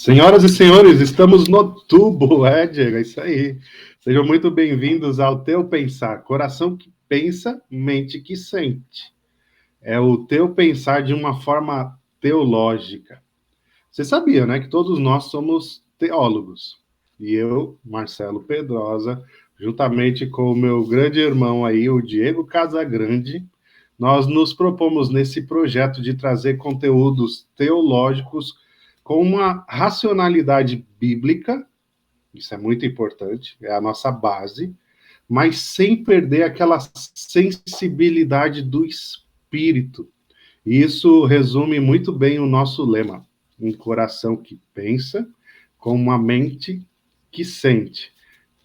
Senhoras e senhores, estamos no tubo, Diego? É isso aí. Sejam muito bem-vindos ao Teu Pensar. Coração que pensa, mente que sente. É o teu pensar de uma forma teológica. Você sabia, né, que todos nós somos teólogos. E eu, Marcelo Pedrosa, juntamente com o meu grande irmão aí, o Diego Casagrande, nós nos propomos nesse projeto de trazer conteúdos teológicos com uma racionalidade bíblica, isso é muito importante, é a nossa base, mas sem perder aquela sensibilidade do espírito. E isso resume muito bem o nosso lema: um coração que pensa, com uma mente que sente.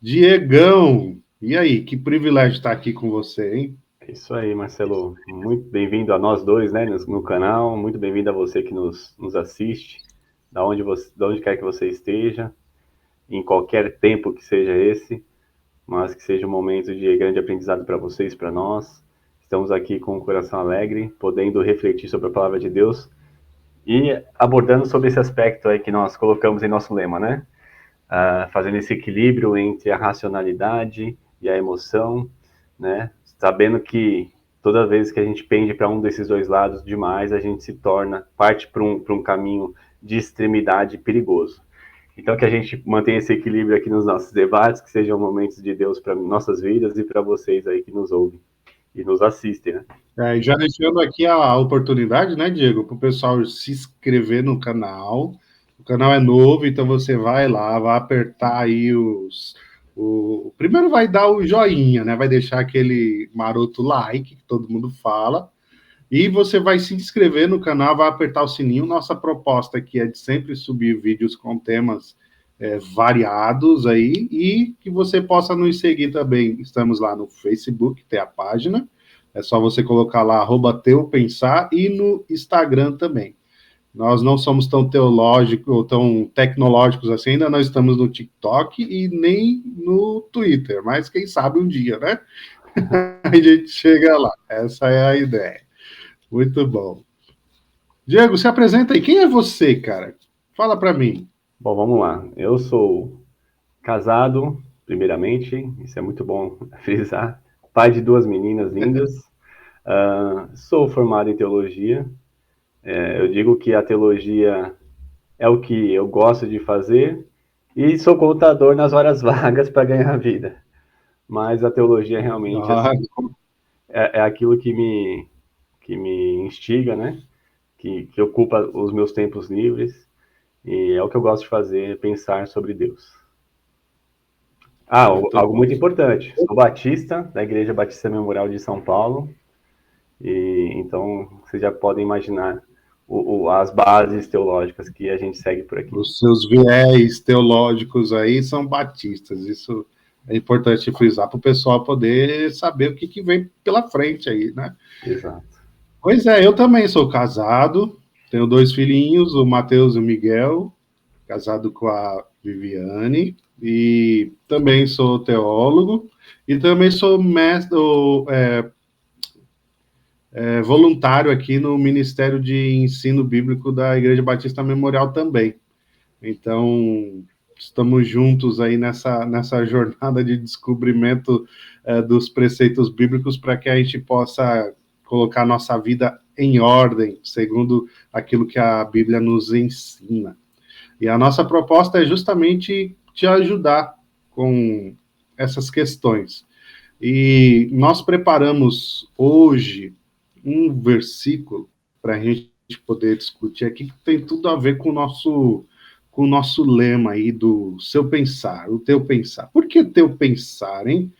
Diegão, e aí, que privilégio estar aqui com você, hein? É isso aí, Marcelo. Muito bem-vindo a nós dois, né, no canal. Muito bem-vindo a você que nos assiste, da onde quer que você esteja, em qualquer tempo que seja esse, mas que seja um momento de grande aprendizado para vocês, para nós. Estamos aqui com o coração alegre, podendo refletir sobre a palavra de Deus e abordando sobre esse aspecto aí que nós colocamos em nosso lema, né? Fazendo esse equilíbrio entre a racionalidade e a emoção, né? Sabendo que toda vez que a gente pende para um desses dois lados demais, a gente parte para um caminho de extremidade perigoso. Então, que a gente mantenha esse equilíbrio aqui nos nossos debates, que sejam momentos de Deus para nossas vidas e para vocês aí que nos ouvem e nos assistem, né? E já deixando aqui a oportunidade, né, Diego, para o pessoal se inscrever no canal. O canal é novo, então você vai lá, vai apertar aí primeiro vai dar o joinha, né? Vai deixar aquele maroto like que todo mundo fala. E você vai se inscrever no canal, vai apertar o sininho. Nossa proposta aqui é de sempre subir vídeos com temas variados aí, e que você possa nos seguir também. Estamos lá no Facebook, tem a página. É só você colocar lá, @teupensar, e no Instagram também. Nós não somos tão teológicos ou tão tecnológicos assim, ainda não estamos no TikTok e nem no Twitter, mas quem sabe um dia, né? A gente chega lá. Essa é a ideia. Muito bom. Diego, se apresenta aí. Quem é você, cara? Fala para mim. Bom, vamos lá. Eu sou casado, primeiramente, isso é muito bom frisar. Pai de duas meninas lindas. Sou formado em teologia. Eu digo que a teologia é o que eu gosto de fazer e sou contador nas horas vagas para ganhar vida. Mas a teologia realmente Ah, assim, é aquilo que me instiga, né? Que ocupa os meus tempos livres e é o que eu gosto de fazer, pensar sobre Deus. muito Algo bom. muito importante. Sou batista, da Igreja Batista Memorial de São Paulo. E então vocês já podem imaginar as bases teológicas que a gente segue por aqui. Os seus viés teológicos aí são batistas. Isso é importante frisar para o pessoal poder saber o que vem pela frente aí, né? Exato. Pois é, eu também sou casado, tenho 2 filhinhos, o Matheus e o Miguel, casado com a Viviane, e também sou teólogo, e também sou mestre, voluntário aqui no Ministério de Ensino Bíblico da Igreja Batista Memorial também. Então, estamos juntos aí nessa jornada de descobrimento dos preceitos bíblicos para que a gente possa colocar nossa vida em ordem, segundo aquilo que a Bíblia nos ensina. E a nossa proposta é justamente te ajudar com essas questões. E nós preparamos hoje um versículo para a gente poder discutir aqui, que tem tudo a ver com o nosso lema aí do seu pensar, o teu pensar. Por que teu pensar, hein?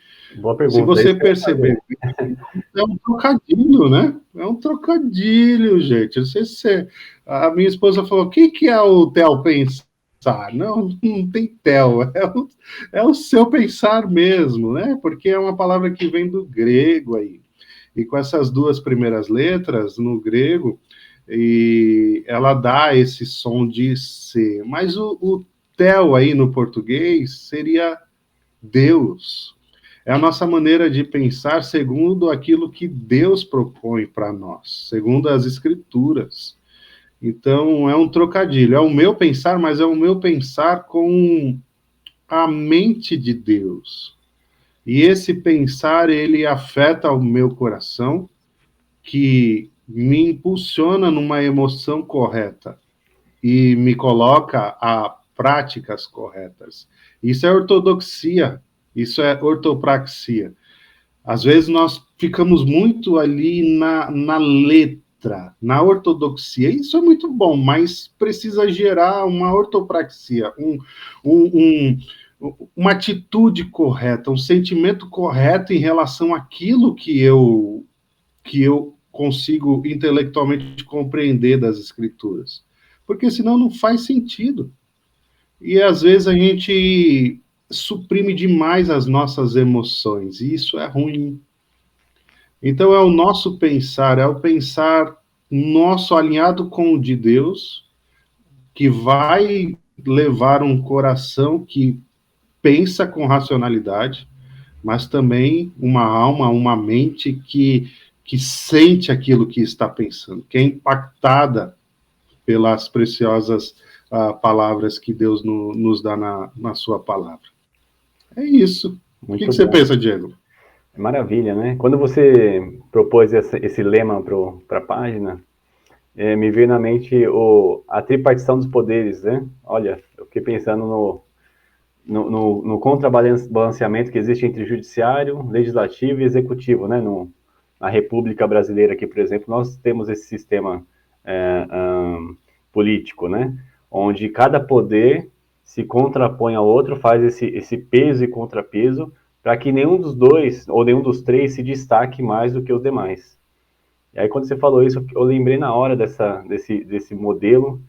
Boa Se pergunta, é você isso que eu ia perceber, fazer. é um trocadilho, né? É um trocadilho, gente. Não sei se você... A minha esposa falou: o que é o teu pensar? Não, não tem tel, é o seu pensar mesmo, né? Porque é uma palavra que vem do grego aí. E com essas duas primeiras letras no grego, e ela dá esse som de ser. Mas o tel aí no português seria Deus. É a nossa maneira de pensar segundo aquilo que Deus propõe para nós, segundo as Escrituras. Então, é um trocadilho. É o meu pensar, mas é o meu pensar com a mente de Deus. E esse pensar, ele afeta o meu coração, que me impulsiona numa emoção correta e me coloca a práticas corretas. Isso é ortodoxia, isso é ortopraxia. Às vezes nós ficamos muito ali na letra, na ortodoxia. Isso é muito bom, mas precisa gerar uma ortopraxia, um, uma atitude correta, um sentimento correto em relação àquilo que eu consigo intelectualmente compreender das escrituras. Porque senão não faz sentido. E às vezes a gente suprime demais as nossas emoções, e isso é ruim. Então é o nosso pensar, é o pensar nosso alinhado com o de Deus, que vai levar um coração que pensa com racionalidade, mas também uma alma, uma mente que sente aquilo que está pensando, que é impactada pelas preciosas palavras que Deus nos dá na sua palavra. É isso. O que Muito você bom. pensa, Diego? Maravilha, né? Quando você propôs esse lema para a página, me veio na mente a tripartição dos poderes, né? Olha, eu fiquei pensando no contrabalanceamento que existe entre judiciário, legislativo e executivo, né? Na República Brasileira aqui, por exemplo, nós temos esse sistema político, né? Onde cada poder se contrapõe ao outro, faz esse peso e contrapeso, para que nenhum dos dois, ou nenhum dos três, se destaque mais do que os demais. E aí, quando você falou isso, eu lembrei na hora desse modelo,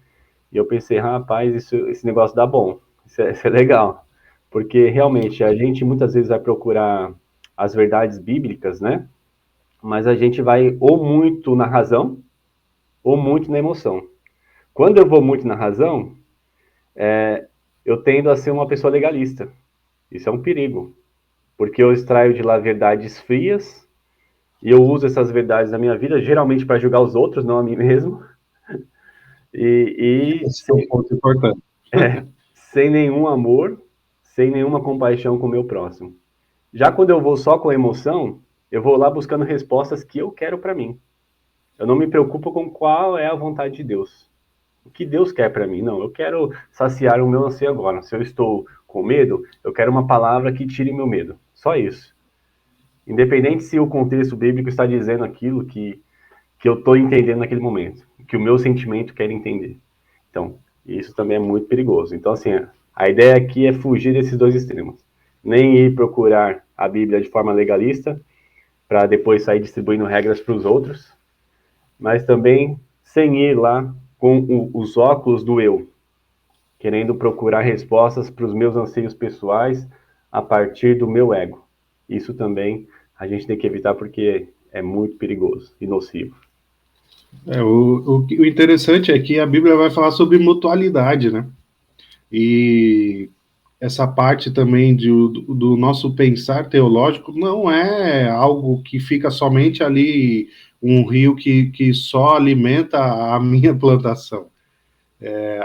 e eu pensei, rapaz, esse negócio dá bom, isso é legal. Porque, realmente, a gente muitas vezes vai procurar as verdades bíblicas, né? Mas a gente vai ou muito na razão, ou muito na emoção. Quando eu vou muito na razão, eu tendo a ser uma pessoa legalista. Isso é um perigo, porque eu extraio de lá verdades frias, e eu uso essas verdades na minha vida, geralmente para julgar os outros, não a mim mesmo, Esse é um ponto importante. sem nenhum amor, sem nenhuma compaixão com o meu próximo. Já quando eu vou só com a emoção, eu vou lá buscando respostas que eu quero para mim. Eu não me preocupo com qual é a vontade de Deus. O que Deus quer para mim? Não, eu quero saciar o meu anseio agora. Se eu estou com medo, eu quero uma palavra que tire meu medo. Só isso. Independente se o contexto bíblico está dizendo aquilo que eu estou entendendo naquele momento, que o meu sentimento quer entender. Então, isso também é muito perigoso. Então, assim, a ideia aqui é fugir desses dois extremos. Nem ir procurar a Bíblia de forma legalista, para depois sair distribuindo regras para os outros, mas também sem ir lá com os óculos do eu, querendo procurar respostas para os meus anseios pessoais a partir do meu ego. Isso também a gente tem que evitar porque é muito perigoso e nocivo. O interessante é que a Bíblia vai falar sobre mutualidade, né? E essa parte também do nosso pensar teológico não é algo que fica somente ali, um rio que só alimenta a minha plantação.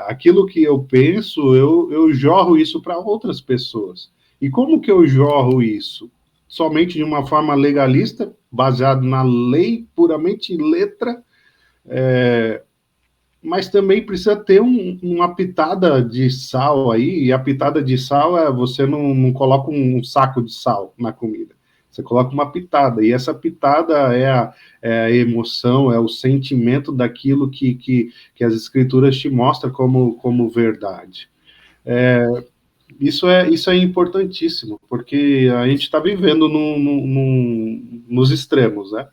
Aquilo que eu penso, eu jorro isso para outras pessoas. E como que eu jorro isso? Somente de uma forma legalista, baseado na lei, puramente letra, mas também precisa ter uma pitada de sal aí, e a pitada de sal é você não coloca um saco de sal na comida, você coloca uma pitada, e essa pitada é a emoção, é o sentimento daquilo que as escrituras te mostram como verdade. Isso é importantíssimo, porque a gente está vivendo nos extremos, né?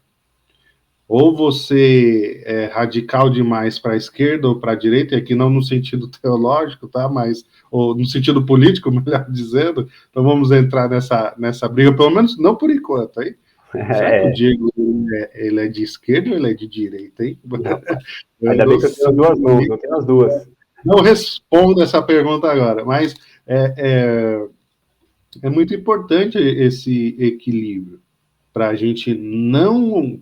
Ou você é radical demais para a esquerda ou para a direita, e aqui não no sentido teológico, tá? Mas, ou no sentido político, melhor dizendo. Então vamos entrar nessa briga, pelo menos não por enquanto, hein? Será que o Diego ele é de esquerda ou ele é de direita, hein? Ainda bem que eu tenho as duas mãos, eu tenho as duas. Não respondo essa pergunta agora, mas é muito importante esse equilíbrio para a gente não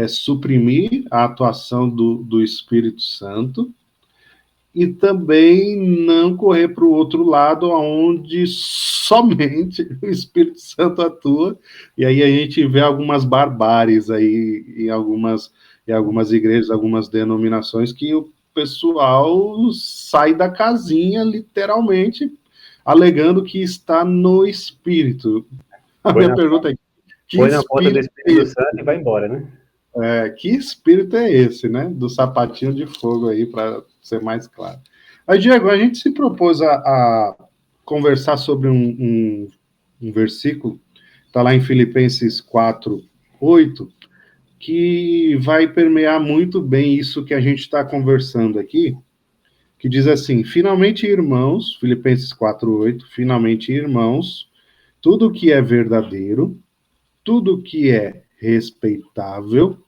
suprimir a atuação do Espírito Santo, e também não correr para o outro lado, onde somente o Espírito Santo atua, e aí a gente vê algumas barbáries aí em algumas igrejas, algumas denominações, que o pessoal sai da casinha, literalmente, alegando que está no Espírito. A minha pergunta é, põe na conta do Espírito Santo e vai embora, né? Que espírito é esse, né? Do sapatinho de fogo aí, para ser mais claro. Mas, Diego, a gente se propôs a conversar sobre um versículo, está lá em Filipenses 4:8, que vai permear muito bem isso que a gente está conversando aqui, que diz assim: finalmente, irmãos, Filipenses 4:8, finalmente, irmãos, tudo que é verdadeiro, tudo que é respeitável,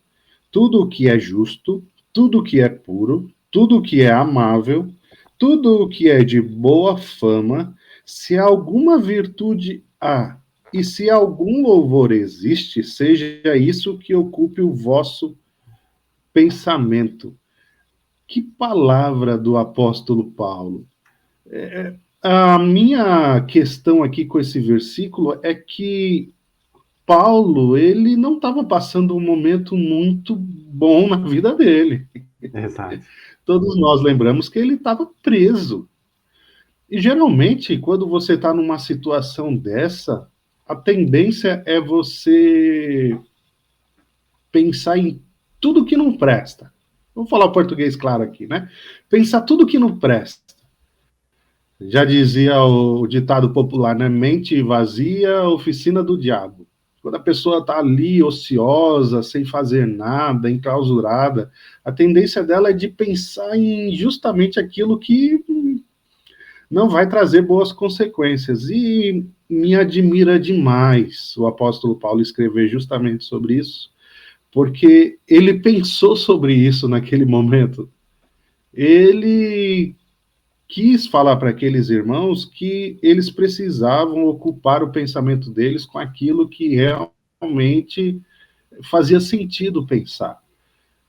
tudo o que é justo, tudo o que é puro, tudo o que é amável, tudo o que é de boa fama, se alguma virtude há e se algum louvor existe, seja isso que ocupe o vosso pensamento. Que palavra do apóstolo Paulo! A minha questão aqui com esse versículo é que Paulo, ele não estava passando um momento muito bom na vida dele. Exato. Todos nós lembramos que ele estava preso. E geralmente, quando você está numa situação dessa, a tendência é você pensar em tudo que não presta. Vou falar o português claro aqui, né? Pensar tudo que não presta. Já dizia o ditado popular, né? Mente vazia, oficina do diabo. Quando a pessoa está ali ociosa, sem fazer nada, enclausurada, a tendência dela é de pensar em justamente aquilo que não vai trazer boas consequências. E me admira demais o apóstolo Paulo escrever justamente sobre isso, porque ele pensou sobre isso naquele momento. Ele quis falar para aqueles irmãos que eles precisavam ocupar o pensamento deles com aquilo que realmente fazia sentido pensar.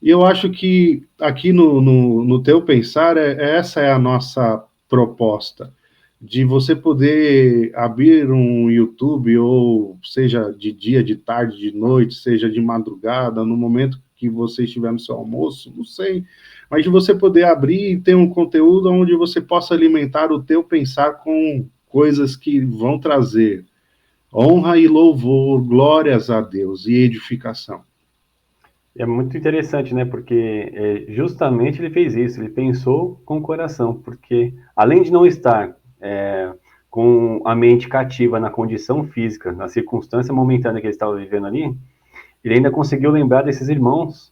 E eu acho que aqui no teu pensar, essa é a nossa proposta, de você poder abrir um YouTube, ou seja de dia, de tarde, de noite, seja de madrugada, no momento que você estiver no seu almoço, não sei, mas de você poder abrir e ter um conteúdo onde você possa alimentar o teu pensar com coisas que vão trazer honra e louvor, glórias a Deus e edificação. É muito interessante, né? Porque justamente ele fez isso, ele pensou com o coração, porque além de não estar com a mente cativa na condição física, na circunstância momentânea que ele estava vivendo ali, ele ainda conseguiu lembrar desses irmãos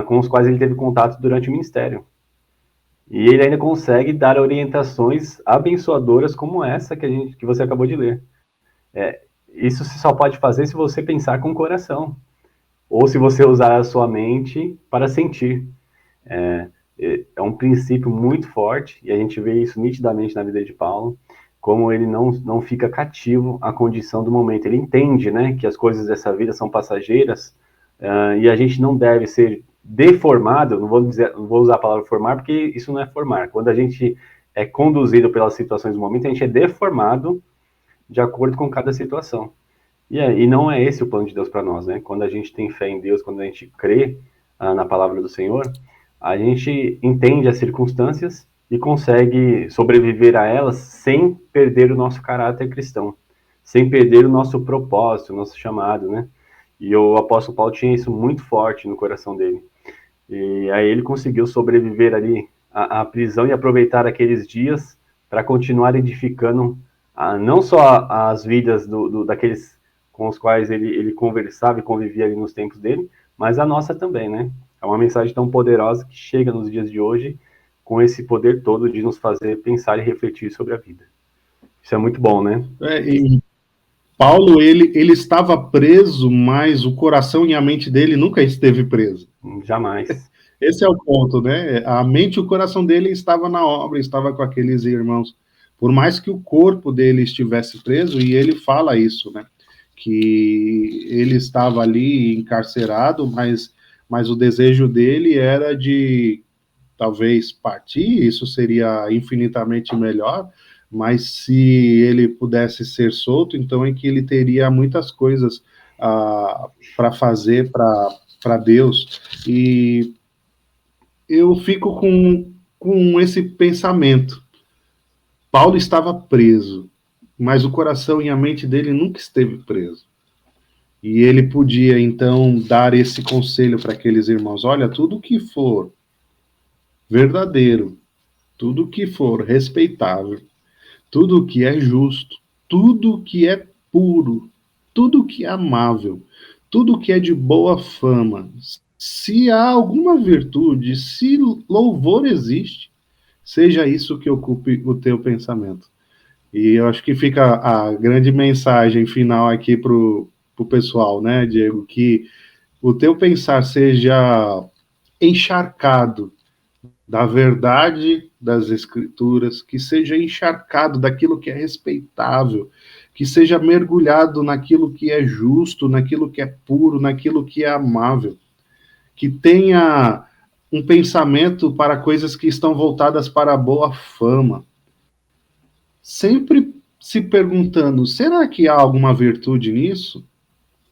com os quais ele teve contato durante o ministério. E ele ainda consegue dar orientações abençoadoras como essa que você acabou de ler. Isso se só pode fazer se você pensar com o coração, ou se você usar a sua mente para sentir. É um princípio muito forte, e a gente vê isso nitidamente na vida de Paulo, como ele não fica cativo à condição do momento. Ele entende, né, que as coisas dessa vida são passageiras, e a gente não deve ser deformado, não vou usar a palavra formar, porque isso não é formar. Quando a gente é conduzido pelas situações do momento, a gente é deformado de acordo com cada situação. E não é esse o plano de Deus para nós, né? Quando a gente tem fé em Deus, quando a gente crê na palavra do Senhor, a gente entende as circunstâncias e consegue sobreviver a elas sem perder o nosso caráter cristão, sem perder o nosso propósito, o nosso chamado, né? E o apóstolo Paulo tinha isso muito forte no coração dele. E aí ele conseguiu sobreviver ali à prisão e aproveitar aqueles dias para continuar edificando não só as vidas daqueles com os quais ele conversava e convivia ali nos tempos dele, mas a nossa também, né? É uma mensagem tão poderosa que chega nos dias de hoje com esse poder todo de nos fazer pensar e refletir sobre a vida. Isso é muito bom, né? E Paulo, ele estava preso, mas o coração e a mente dele nunca esteve preso. Jamais. Esse é o ponto, né? A mente e o coração dele estava na obra, estava com aqueles irmãos. Por mais que o corpo dele estivesse preso, e ele fala isso, né? que ele estava ali encarcerado, mas o desejo dele era de talvez partir, isso seria infinitamente melhor, mas se ele pudesse ser solto, então é que ele teria muitas coisas para fazer para Deus. E eu fico com esse pensamento. Paulo estava preso, mas o coração e a mente dele nunca esteve preso. E ele podia, então, dar esse conselho para aqueles irmãos: olha, tudo que for verdadeiro, tudo que for respeitável, tudo que é justo, tudo que é puro, tudo que é amável, tudo que é de boa fama, se há alguma virtude, se louvor existe, seja isso que ocupe o teu pensamento. E eu acho que fica a grande mensagem final aqui para o pessoal, né, Diego, que o teu pensar seja encharcado da verdade das Escrituras, que seja encharcado daquilo que é respeitável, que seja mergulhado naquilo que é justo, naquilo que é puro, naquilo que é amável, que tenha um pensamento para coisas que estão voltadas para a boa fama, sempre se perguntando: será que há alguma virtude nisso?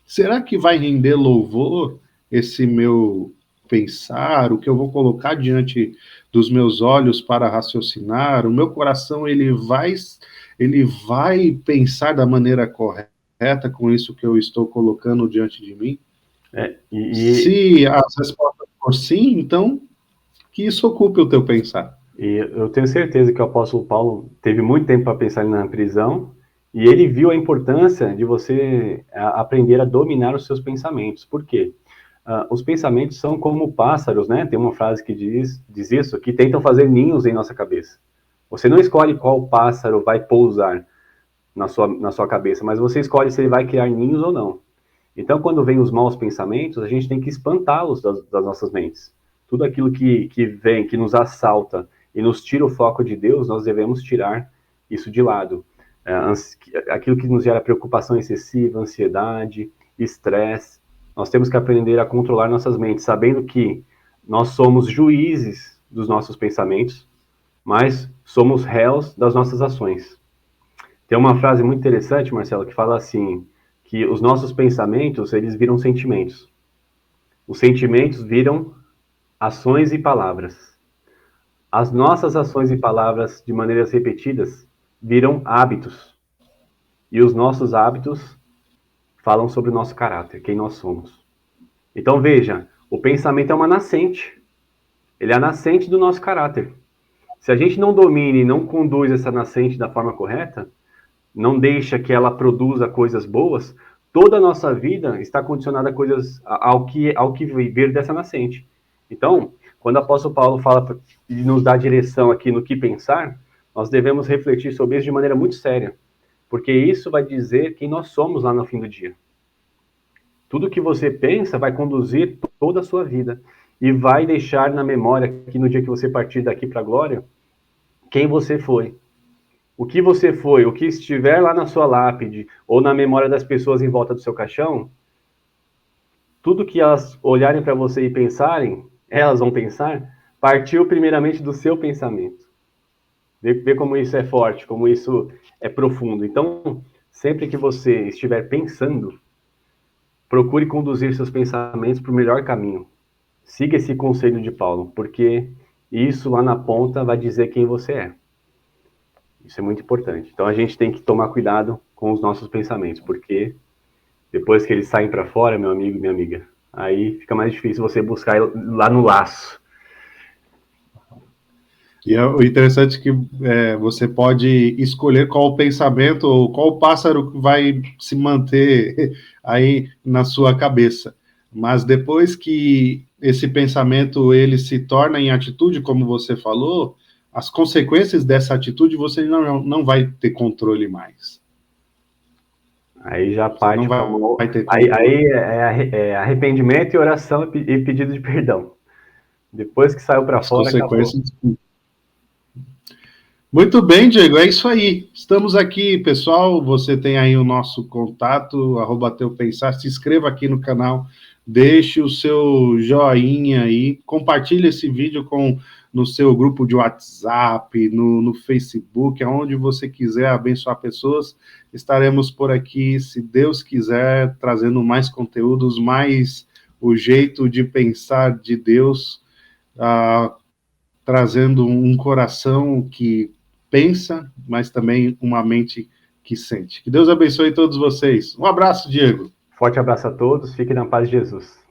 Será que vai render louvor esse meu pensar, o que eu vou colocar diante dos meus olhos para raciocinar? O meu coração ele vai pensar da maneira correta com isso que eu estou colocando diante de mim? Se as respostas for sim, então que isso ocupe o teu pensar. E eu tenho certeza que o apóstolo Paulo teve muito tempo para pensar na prisão, e ele viu a importância de você aprender a dominar os seus pensamentos. Por quê? Os pensamentos são como pássaros, né? Tem uma frase que diz isso, que tentam fazer ninhos em nossa cabeça. Você não escolhe qual pássaro vai pousar na sua cabeça, mas você escolhe se ele vai criar ninhos ou não. Então, quando vem os maus pensamentos, a gente tem que espantá-los das nossas mentes. Tudo aquilo que vem, que nos assalta e nos tira o foco de Deus, nós devemos tirar isso de lado. Aquilo que nos gera preocupação excessiva, ansiedade, estresse, nós temos que aprender a controlar nossas mentes, sabendo que nós somos juízes dos nossos pensamentos, mas somos réus das nossas ações. Tem uma frase muito interessante, Marcelo, que fala assim, que os nossos pensamentos, eles viram sentimentos. Os sentimentos viram ações e palavras. As nossas ações e palavras, de maneiras repetidas, viram hábitos. E os nossos hábitos falam sobre o nosso caráter, quem nós somos. Então veja, o pensamento é uma nascente. Ele é a nascente do nosso caráter. Se a gente não domina e não conduz essa nascente da forma correta, não deixa que ela produza coisas boas, toda a nossa vida está condicionada a coisas, ao que vir dessa nascente. Então, quando o apóstolo Paulo fala e nos dá direção aqui no que pensar, nós devemos refletir sobre isso de maneira muito séria, porque isso vai dizer quem nós somos lá no fim do dia. Tudo que você pensa vai conduzir toda a sua vida e vai deixar na memória que no dia que você partir daqui para a glória, quem você foi. O que você foi, o que estiver lá na sua lápide ou na memória das pessoas em volta do seu caixão, tudo que elas olharem para você e pensarem, elas vão pensar, partiu primeiramente do seu pensamento. Vê como isso é forte, como isso é profundo. Então, sempre que você estiver pensando, procure conduzir seus pensamentos para o melhor caminho. Siga esse conselho de Paulo, porque isso lá na ponta vai dizer quem você é. Isso é muito importante. Então a gente tem que tomar cuidado com os nossos pensamentos, porque depois que eles saem para fora, meu amigo e minha amiga, aí fica mais difícil você buscar lá no laço. E o interessante é que você pode escolher qual pensamento ou qual pássaro vai se manter aí na sua cabeça. Mas depois que esse pensamento ele se torna em atitude, como você falou, as consequências dessa atitude você não vai ter controle mais. Aí já parte aí é arrependimento e oração e pedido de perdão. Depois que saiu para fora, consequências. Acabou. Muito bem, Diego, é isso aí. Estamos aqui, pessoal. Você tem aí o nosso contato, @teupensar. Se inscreva aqui no canal, deixe o seu joinha aí, compartilhe esse vídeo no seu grupo de WhatsApp, no Facebook, aonde você quiser abençoar pessoas. Estaremos por aqui, se Deus quiser, trazendo mais conteúdos, mais o jeito de pensar de Deus, trazendo um coração que pensa, mas também uma mente que sente. Que Deus abençoe todos vocês. Um abraço, Diego. Forte abraço a todos, fiquem na paz de Jesus.